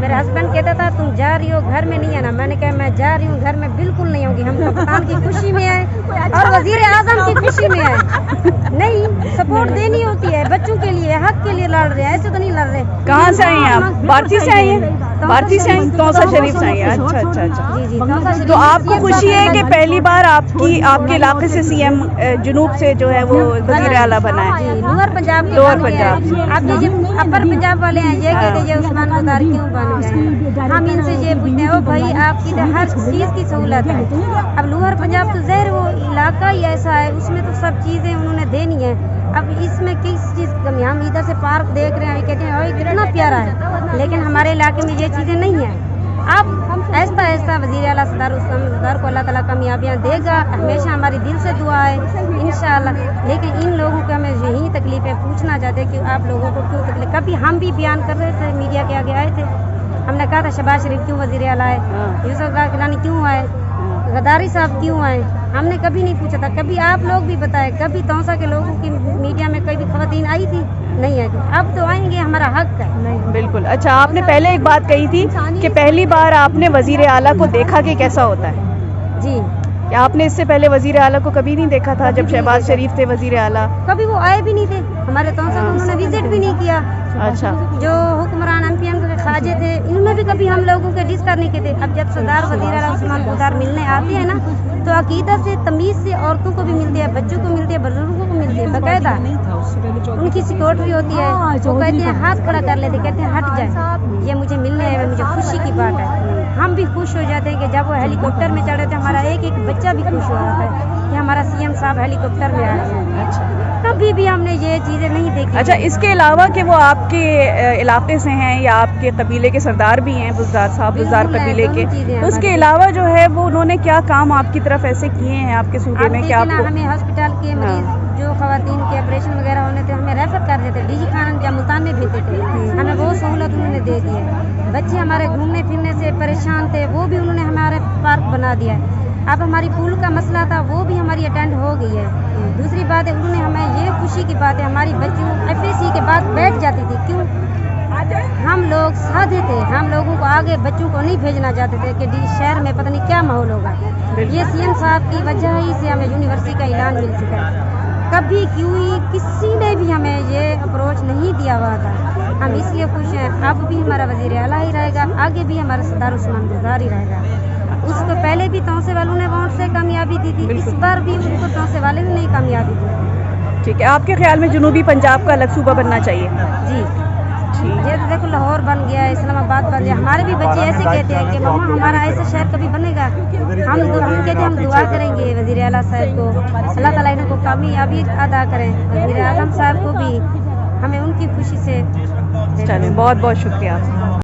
میرے ہسبینڈ کہتا تھا تم جا رہی ہو گھر میں نہیں آنا. میں نے کہا میں جا رہی ہوں گھر میں بالکل نہیں ہوں گی. ہم کپتان کی خوشی میں آئے اور وزیر اعظم کی خوشی میں آئے. نہیں, سپورٹ دینی ہوتی ہے بچوں کے لیے, حق کے لیے لڑ رہے ہیں, ایسے تو نہیں لڑ رہے. کہاں سے آئی ہیں آپ؟ بھارتی سے آئی ہیں؟ بھارتی سے آئی, توسا شریف سے آئی ہیں. اچھا اچھا اچھا. جی جی, توسا شریف. تو آپ کو خوشی ہے کہ پہلی بار آپ کے علاقے سے سی ایم جنوب سے جو ہے وہ وزیر اعلیٰ بنا ہے؟ جی, لوور پنجاب کے. لوور پنجاب. اب یہ جو اپر پنجاب والے ہیں یہ کہتے ہیں یہ عثمان بزدار کیوں بن گئے. ہم ان سے یہ پوچھتے ہیں, او بھائی آپ کی تو ہر چیز کی سہولت ہے. اب لوور پنجاب تو ظاہر وہ علاقہ ہی ایسا ہے, اس میں تو سب چیزیں انہوں نے دینی ہے. اب اس میں کس چیز کی کمی؟ ہم ادھر سے پارک دیکھ رہے ہیں, کہتے ہیں اوہ کتنا پیارا ہے, لیکن ہمارے علاقے میں یہ چیزیں نہیں ہیں. اب ایسا ایسا وزیر اعلیٰ صدر عثمان بزدار کو اللہ تعالیٰ کامیابیاں دے گا, ہمیشہ ہماری دل سے دعا ہے انشاءاللہ. لیکن ان لوگوں کو ہمیں یہی تکلیفیں پوچھنا چاہتے کہ آپ لوگوں کو کیوں تکلیف. کبھی ہم بھی بیان کر رہے تھے, میڈیا کے آگے آئے تھے, ہم نے کہا تھا شہباز شریف کیوں وزیر اعلیٰ ہے, یوسف اللہ گیلانی کیوں آئے, غداری صاحب کیوں آئے. ہم نے کبھی نہیں پوچھا تھا. کبھی آپ لوگ بھی بتائے, کبھی توسا کے لوگوں کی میڈیا میں کبھی خواتین آئی تھی نہیں آئی تھی. اب تو آئیں گے, ہمارا حق ہے. بالکل. اچھا, آپ نے پہلے ایک بات کہی تھی کہ پہلی بار آپ نے وزیر اعلیٰ کو دیکھا کہ کیسا ہوتا ہے. جی, کیا آپ نے اس سے پہلے وزیر اعلیٰ کو کبھی نہیں دیکھا تھا جب شہباز شریف تھے وزیر اعلیٰ؟ کبھی وہ آئے بھی نہیں تھے ہمارے توسا کو, انہوں نے وزٹ بھی نہیں کیا. اچھا. جو حکمران ایم پی ایم کے خواجے تھے انہوں نے بھی کبھی ہم لوگوں کے ڈس کرنے کے تھے. اب جب سردار وزیر اعلیٰ عثمان بزدار ملنے آتے ہیں نا تو عقیدت سے تمیز سے عورتوں کو بھی ملتی ہے, بچوں کو ملتی ہے, بزرگوں کو ملتی ہے. باقاعدہ ان کی سیکورٹری ہوتی ہے, وہ کہتے ہیں ہاتھ کھڑا کر لیتے, کہتے ہیں ہٹ جائے, یہ مجھے ملنے ہے, مجھے خوشی کی بات ہے. ہم بھی خوش ہو جاتے ہیں کہ جب وہ ہیلی کاپٹر میں چڑھے تھے ہمارا ایک ایک بچہ بھی خوش ہو رہا ہے کہ ہمارا سی ایم صاحب ہیلی کاپٹر میں آئے ہیں. کبھی بھی ہم نے یہ چیزیں نہیں دیکھی. اچھا, اس کے علاوہ کہ وہ آپ کے علاقے سے ہیں یا آپ کے قبیلے کے سردار بھی ہیں, بزدار صاحب بزدار قبیلے کے, اس کے علاوہ جو ہے وہ انہوں نے کیا کام آپ کی طرف ایسے کیے ہیں آپ کے صوبے میں کہ آپ کو؟ ہمیں ہاسپٹل کے مریض جو خواتین کے آپریشن وغیرہ ہونے تھے ہمیں ریفر کر دیتے, ڈی جی خان یا ملتان میں بھیجتے تھے, ہمیں وہ سہولت انہوں نے دے دی ہے. بچے ہمارے گھومنے پھرنے سے پریشان تھے, وہ بھی انہوں نے ہمارے پارک بنا دیا ہے. اب ہماری پول کا مسئلہ تھا وہ بھی ہماری اٹینڈ ہو گئی ہے. دوسری بات ہے انہوں نے ہمیں یہ خوشی کی بات ہے, ہماری بچیوں ایف اے سی کے بعد بیٹھ جاتی تھی. کیوں؟ ہم لوگ سادھے تھے, ہم لوگوں کو آگے بچوں کو نہیں بھیجنا چاہتے تھے کہ شہر میں پتہ نہیں کیا ماحول ہوگا. یہ سی ایم صاحب کی وجہ ہی سے ہمیں یونیورسٹی کا اعلان مل چکا ہے. کبھی کیوں کسی نے بھی ہمیں یہ اپروچ نہیں دیا ہوا تھا. ہم اس لیے خوش ہیں, اب بھی ہمارا وزیر اعلیٰ ہی رہے گا, آگے بھی ہمارا سردار عثمان بزدار ہی رہے گا. اس کو پہلے بھی توسے والوں نے ووٹ سے کامیابی دی تھی, اس بار بھی ان کو توسے والے نے نہیں کامیابی دی. ٹھیک ہے, آپ کے خیال میں جنوبی پنجاب کا الگ صوبہ بننا چاہیے؟ جی, یہ تو دیکھو لاہور بن گیا, اسلام آباد بن گیا. ہمارے بھی بچے ایسے کہتے ہیں کہ مما ہمارا ایسا شہر کبھی بنے گا. ہم کہتے ہیں ہم دعا کریں گے وزیر اعلیٰ صاحب کو, اللہ تعالیٰ ان کو کامیابی ادا کریں. وزیر اعظم صاحب کو بھی ہمیں ان کی خوشی سے. چلیں, بہت بہت شکریہ.